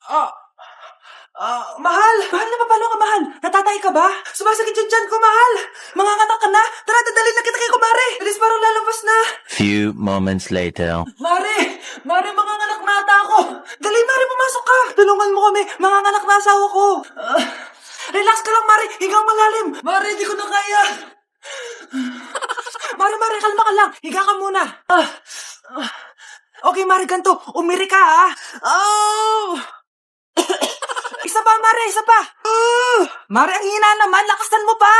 Ah, mahal! Mahal, napapalo ka, mahal! Natatay ka ba? Sumasakit yung tiyan ko, mahal! Manganganak ka na? Tara, dadalhin na kita kay kumare! Bilis, parang lalabas na! Few moments later. Mare! Mare, manganganak na ata ako! Dali, Mare, pumasok ka! Tulungan mo kami! Manganganak na asawa ko! Relax ka lang, Mare! Higang malalim! Mare, di ko na kaya! Mare, kalma ka lang! Higa ka muna! Okay, Mare, ganito. Umiri ka, ha? Oh! Isa pa, Mare, isa pa! Mare, ang hina naman! Lakasan mo pa!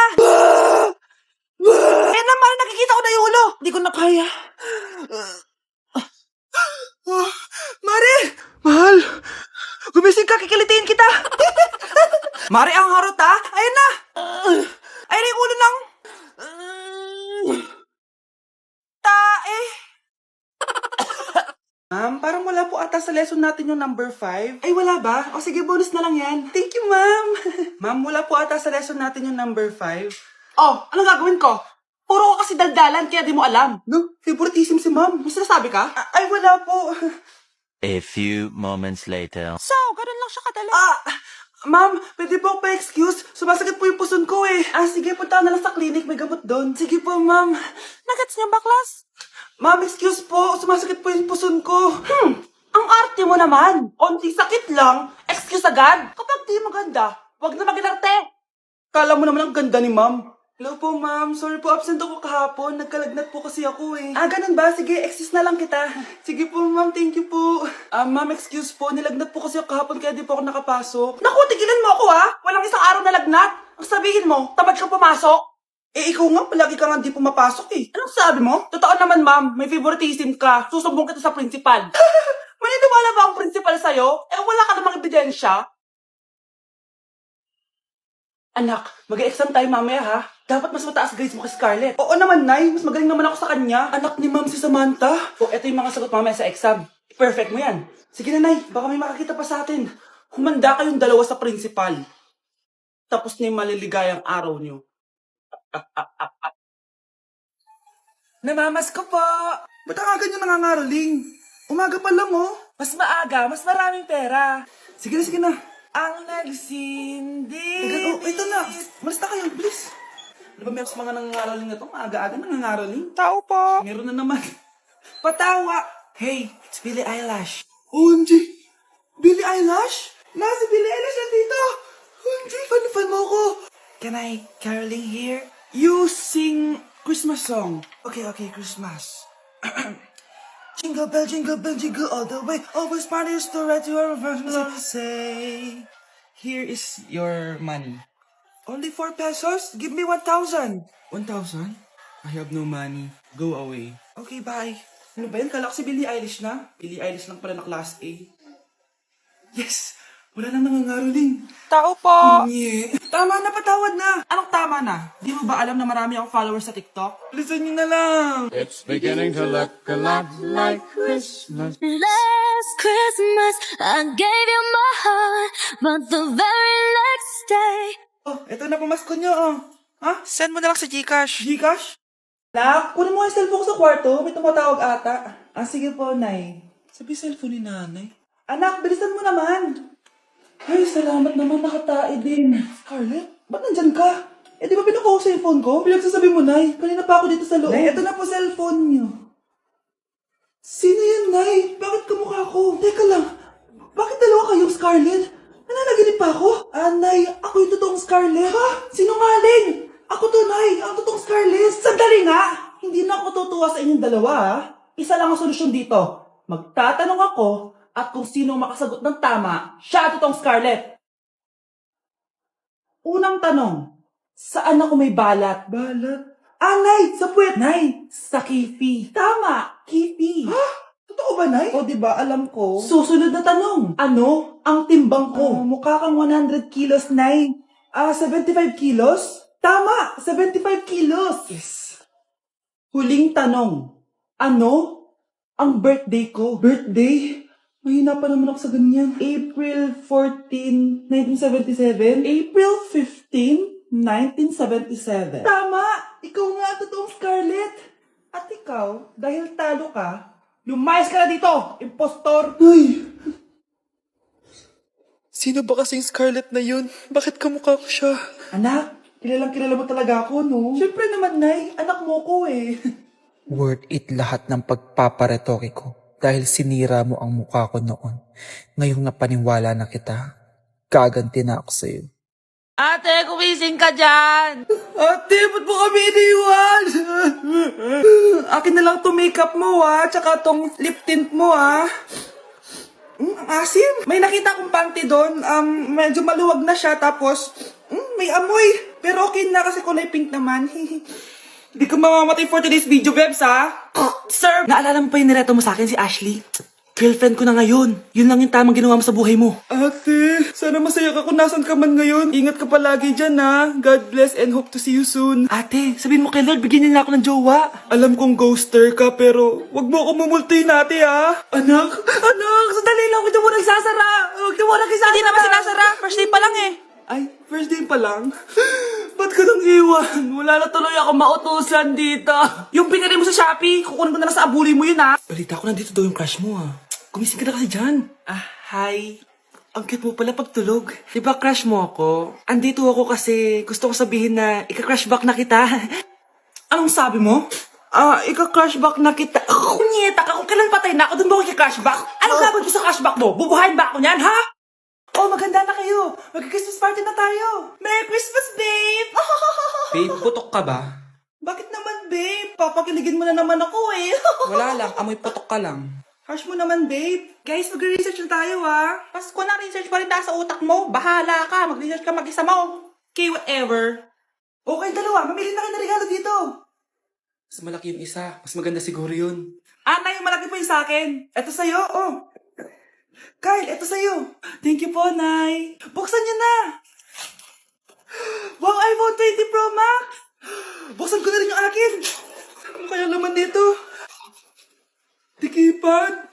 Eh na, Mare, nakikita ko na yung ulo! Di ko na kaya. Mare! Mahal! Gumising ka, kikilitiin kita! Mare, ang harot, ha? Ayun na! Ayun na yung ulo ng... tae. Ma'am, parang wala po ata sa lesson natin yung number 5. Ay, wala ba? O sige, bonus na lang yan. Thank you, ma'am. Ma'am, wala po ata sa lesson natin yung number 5. Oh, ano gagawin ko? Puro ko kasi daldalan, kaya di mo alam. No, favoritism si ma'am. Mas nasabi ka? Ay, wala po. A few moments later. So, ganun lang siya kadali. Ma'am, pwede po ako pa-excuse? Sumasakit po yung puson ko eh. Sige, punta na lang sa clinic. May gamot doon. Sige po, ma'am. Nagets niyo ba, class? Ma'am, excuse po. Sumasakit po yung puson ko. Ang arte mo naman. Onting sakit lang. Excuse agad. Kapag di maganda, wag na mag-inarte. Kala mo naman ang ganda ni ma'am. Hello po, ma'am. Sorry po, absent ako kahapon. Nagkalagnat po kasi ako eh. Ganun ba? Sige, excuse na lang kita. Sige po, ma'am. Thank you po. Ma'am, excuse po. Nilagnat po kasi ako kahapon kaya di po ako nakapasok. Naku, tigilan mo ako ha. Walang isang araw na lagnat. Ang sabihin mo, tamad ka pumasok. Ikaw nga, palagi ka nga di pumapasok eh. Anong sabi mo? Totoo naman, ma'am. May favoritism ka. Susumbong kita sa principal. Maniniwala ba ang principal sa'yo? Wala ka namang ebidensya. Anak, mag-exam tayo mamaya ha. Dapat mas mataas grades mo kay Scarlett. Oo naman, Nay. Mas magaling naman ako sa kanya. Anak ni Ma'am si Samantha. Eto yung mga sagot mamaya sa exam. Perfect mo yan. Sige na, Nay. Baka may makakita pa sa atin. Humanda kayong dalawa sa principal. Tapos na yung maliligayang araw nyo. Namamas ko po. Ba't ang aga nyo nangangaroling? Umaga pa lang oh. Mas maaga, mas maraming pera. Sige na. Ang nagsindi. Ito na. Malis na kayo, bilis. Ano ba meron sa mga nangangaroling na ito? Maaga-aga nangangaroling? Tao po. Meron na naman. Patawa. Hey, it's Billie Eilish. OMG. Billie Eilish? Si Billie Eilish nandito. OMG, fan mo ko. Can I caroling here? You sing Christmas song. Okay, Christmas. Jingle bell, jingle all the way. Always parties to right to our version. Say, here is your money. Only 4 pesos? Give me 1,000. 1,000? I have no money. Go away. Okay, bye. Ano ba yan? Kala ko si Billie Eilish na. Billie Eilish lang pala na class A. Yes! Wala nang nangangaroling. Tao po! Tama na, patawad na. Anong tama na? Di mo ba alam na marami akong followers sa TikTok? Listen nyo na lang. It's beginning to look a lot like Christmas. Last Christmas, I gave you my heart, but the very next day. Eto na pamasko nyo, Ha? Send mo na lang sa Gcash. Gcash? Nak, kunin mo yung cellphone ko sa kwarto. May tumatawag ata. Sige po, Nay. Sabi cellphone ni Nanay. Anak, bilisan mo naman. Ay, salamat naman, nakatae din. Scarlett, ba't nandyan ka? Di ba pinukuha ko sa cellphone ko? Pinagsasabi mo, Nay. Kanina pa ako dito sa loob. Nay, eto na po cellphone niyo. Sino yan, Nay? Bakit kamukha ko? Teka lang, bakit dalawa kayong Scarlett? Nananaginip pa ako? Nay, ako yung totoong Scarlett. Ha? Sinungaling? Ako to, Nay. Ang totoong Scarlett. Sandali nga. Hindi na ako tutuwa sa inyong dalawa, ha? Isa lang ang solusyon dito. Magtatanong ako at kung sino makasagot ng tama, siya ang totoong Scarlett. Unang tanong, saan ako may balat? Balat? Nay, sa puwet. Nay, sa kifi. Tama, kifi. Ha? Totoo ba, Nay? Diba, alam ko. Susunod na tanong. Ano ang timbang ko? Mukha kang 100 kilos, Nay. 75 kilos? Tama, 75 kilos. Yes. Huling tanong. Ano ang birthday ko? Birthday? Mahina pa naman ako sa ganyan. April 14, 1977? April 15, 1977. Tama! Ikaw nga ang totoong Scarlett. At ikaw, dahil talo ka, lumayas ka na dito, impostor! Ay! Sino ba kasing Scarlett na yun? Bakit kamukha ko siya? Anak, kilala mo talaga ako, no? Siyempre naman, Nay. Anak mo ko eh. Worth it lahat ng pagpaparetoke ko dahil sinira mo ang mukha ko noon. Ngayong napaniwala na kita, gaganti na ako sa'yo. Ate, kumising ka dyan! Ate, ba't mo kami iniwan? Akin na lang to makeup mo, tsaka tong lip tint mo, ang asim. May nakita akong panty doon. Medyo maluwag na siya, tapos may amoy. Pero okay na kasi kulay pink naman. Hindi ka mamamatay for today's video, Bebs, Sir! Naalala mo pa yung nireto mo sa akin si Ashley? Girlfriend ko na ngayon. Yun lang yung tamang ginawa mo sa buhay mo. Ate, sana masaya ka kung nasan ka man ngayon. Ingat ka palagi dyan, God bless and hope to see you soon. Ate, sabihin mo kay Lord, bigyan niya na ako ng jowa. Alam kong ghoster ka, pero wag mo ako mumultuin, ate, Anak, sandali lang. Huwag na mo nagsasara. Huwag na mo nagsasara. Hindi naman sinasara. First day pa lang eh. Ay, first day pa lang? Ba't ka nang iwan? Wala na tuloy ako mautusan dito. Yung pinili mo sa Shopee, kukunin ko na lang sa abuli mo yun, Balita ko nandito daw yung crush mo, Gumising ka na kasi dyan. Hi. Ang cute mo pala pagtulog. Di ba crush mo ako? Andito ako kasi gusto ko sabihin na ika-crush back na kita. Anong sabi mo? Ika-crush back na kita. Kunyeta ka, kung kailan patay na ako, dun ba ako crush back? Anong gagawin ko sa crush back mo? Bubuhayin ba ako niyan, ha? Oh, maganda na kayo. Mag-Christmas party na tayo. Merry Christmas, babe! Babe, putok ka ba? Bakit naman, babe? Papakiligin mo na naman ako, eh. Wala lang, amoy putok ka lang. Harsh mo naman, babe. Guys, mag-research na tayo, Pasko na research pa rin nasa utak mo. Bahala ka, mag-research ka mag-isa mo. Okay, whatever. Okay, dalawa. Mamili na kayo ng regalo dito. Mas malaki yung isa. Mas maganda siguro yun. Nay, malaki po yung sa akin. Ito sa'yo, Kyle, ito sa'yo. Thank you po, Nay. Buksan niyo na. Wow, iPhone 20 Pro Max. Buksan ko na rin yung akin. Ano kaya laman dito? Tikipan.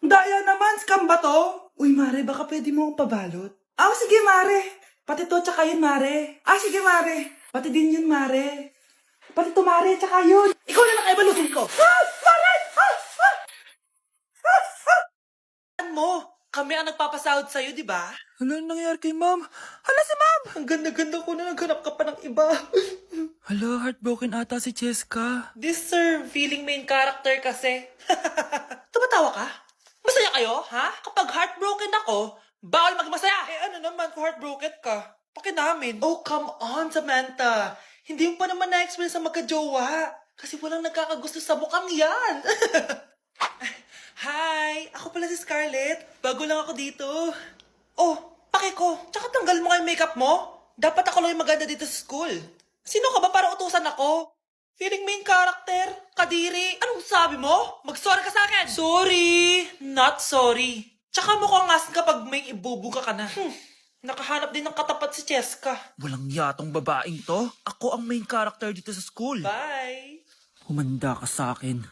Daya naman, scam ba to? Uy, Mare, baka pwede mo akong pabalot. Sige, Mare. Pati to, tsaka yun, Mare. Sige, Mare. Pati din yun, Mare. Pati to, Mare, tsaka yun. Ikaw na lang ay balutin ko. Mare! Mo, kami ang nagpapasahod sa'yo, di ba? Ano nangyari kay ma'am? Hala si ma'am! Ang ganda-ganda ko na naghanap ka pa ng iba. Hala, heartbroken ata si Cheska. This sir, feeling main character kasi. Tumatawa ka? Masaya kayo, ha? Kapag heartbroken ako, bawal maging masaya. Ano naman kung heartbroken ka? Pakinamin. Oh, come on, Samantha. Hindi mo pa naman na-experience sa magka-jowa. Kasi walang nagkakagusto sa mukhang yan. Hi! Ako pala si Scarlett. Bago lang ako dito. Oh, pake ko. Tsaka tanggal mo nga yung makeup mo. Dapat ako lang yung maganda dito sa school. Sino ka ba para utusan ako? Feeling main character? Kadiri? Anong sabi mo? Mag-sorry ka sa akin! Sorry! Not sorry. Tsaka mukhang asin kapag may ibubuga ka na. Nakahanap din ng katapat si Cheska. Walang yatong babaeng to. Ako ang main character dito sa school. Bye! Humanda ka sa akin.